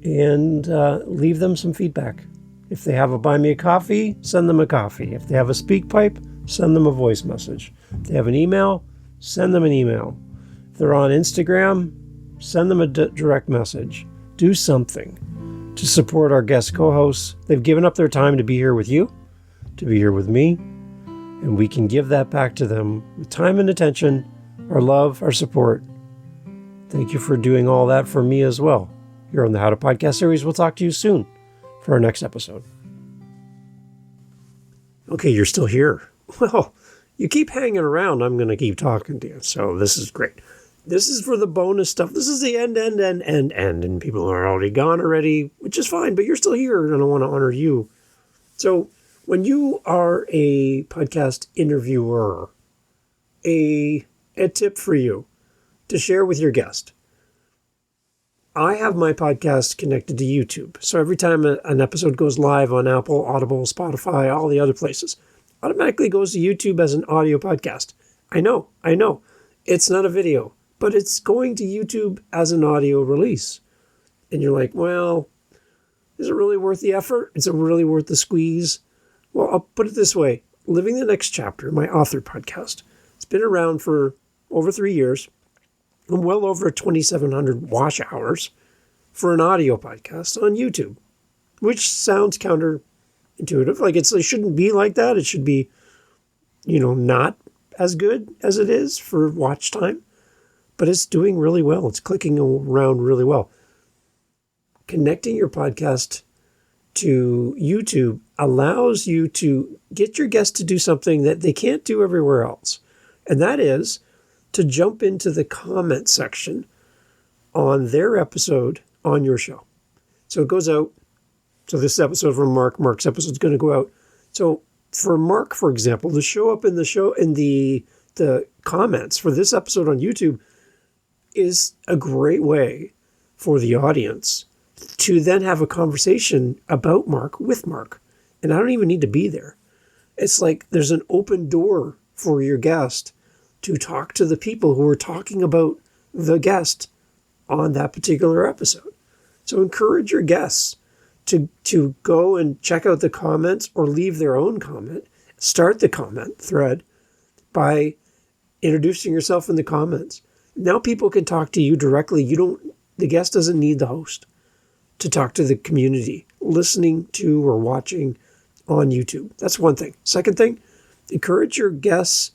and leave them some feedback. If they have a buy me a coffee, send them a coffee. If they have a speak pipe, send them a voice message. If they have an email, send them an email. If they're on Instagram, send them a direct message. Do something to support our guest co-hosts. They've given up their time to be here with you, to be here with me, and we can give that back to them with time and attention, our love, our support. Thank you for doing all that for me as well. Here on the How to Podcast series, we'll talk to you soon for our next episode. Okay, you're still here. Well, you keep hanging around. I'm going to keep talking to you. So this is great. This is for the bonus stuff. This is the end. And people are already gone already, which is fine, but you're still here and I want to honor you. So when you are a podcast interviewer, a tip for you to share with your guest. I have my podcast connected to YouTube. So every time an episode goes live on Apple, Audible, Spotify, all the other places, automatically goes to YouTube as an audio podcast. I know. It's not a video, but it's going to YouTube as an audio release. And you're like, well, Is it really worth the effort? Is it really worth the squeeze? Well, I'll put it this way. Living the Next Chapter, my author podcast, it's been around for over 3 years and well over 2,700 watch hours for an audio podcast on YouTube, which sounds counterintuitive. Like it shouldn't be like that. It should be, not as good as it is for watch time, but it's doing really well. It's clicking around really well. Connecting your podcast to YouTube allows you to get your guests to do something that they can't do everywhere else. And that is to jump into the comment section on their episode on your show. So it goes out. So this episode from Mark's episode is going to go out. So for Marc, for example, to show up in the comments for this episode on YouTube is a great way for the audience to then have a conversation about Marc with Marc. And I don't even need to be there. It's like there's an open door for your guest to talk to the people who are talking about the guest on that particular episode. So encourage your guests to go and check out the comments or leave their own comment. Start the comment thread by introducing yourself in the comments. Now people can talk to you directly. The guest doesn't need the host to talk to the community listening to or watching on YouTube. That's one thing. Second thing, encourage your guests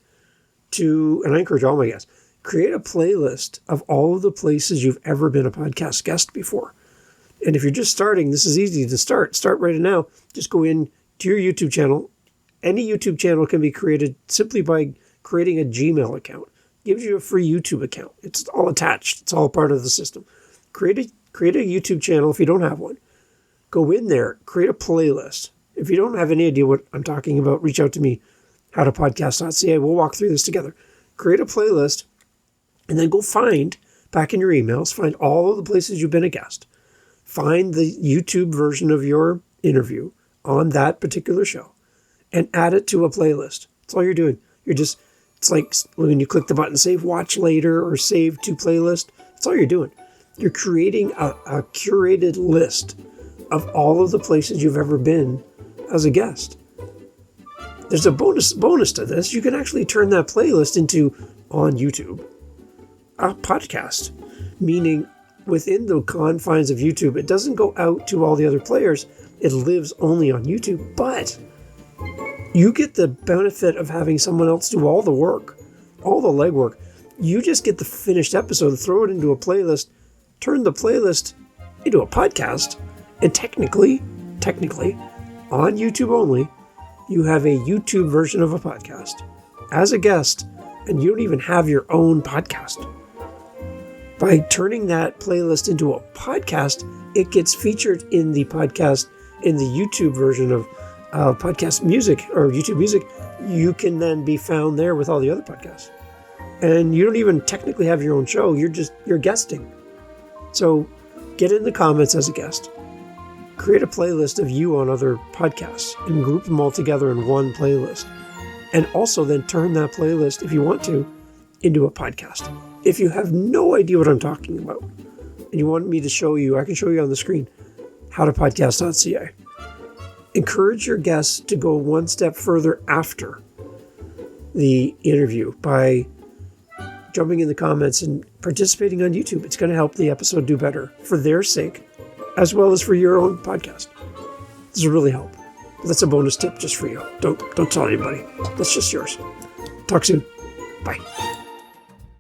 and I encourage all my guests, create a playlist of all of the places you've ever been a podcast guest before. And if you're just starting, this is easy to start. Start right now. Just go in to your YouTube channel. Any YouTube channel can be created simply by creating a Gmail account. It gives you a free YouTube account. It's all attached. It's all part of the system. Create a YouTube channel if you don't have one. Go in there, create a playlist. If you don't have any idea what I'm talking about, reach out to me, howtopodcast.ca. We'll walk through this together. Create a playlist and then go back in your emails, find all of the places you've been a guest. Find the YouTube version of your interview on that particular show and add it to a playlist. That's all you're doing. It's like when you click the button, save watch later or save to playlist. That's all you're doing. You're creating a curated list of all of the places you've ever been as a guest. There's a bonus to this. You can actually turn that playlist into, on YouTube, a podcast, meaning within the confines of YouTube, it doesn't go out to all the other players. It lives only on YouTube, but you get the benefit of having someone else do all the work, all the legwork. You just get the finished episode, throw it into a playlist, turn the playlist into a podcast, and technically, on YouTube only, you have a YouTube version of a podcast as a guest, and you don't even have your own podcast. By turning that playlist into a podcast, it gets featured in the podcast, in the YouTube version of podcast music or YouTube music. You can then be found there with all the other podcasts. And you don't even technically have your own show. You're guesting. So get in the comments as a guest. Create a playlist of you on other podcasts and group them all together in one playlist. And also then turn that playlist, if you want to, into a podcast. If you have no idea what I'm talking about and you want me to show you, I can show you on the screen, howtopodcast.ca. Encourage your guests to go one step further after the interview by jumping in the comments and participating on YouTube. It's going to help the episode do better for their sake, as well as for your own podcast. This will really help. That's a bonus tip just for you. Don't tell anybody. That's just yours. Talk soon. Bye.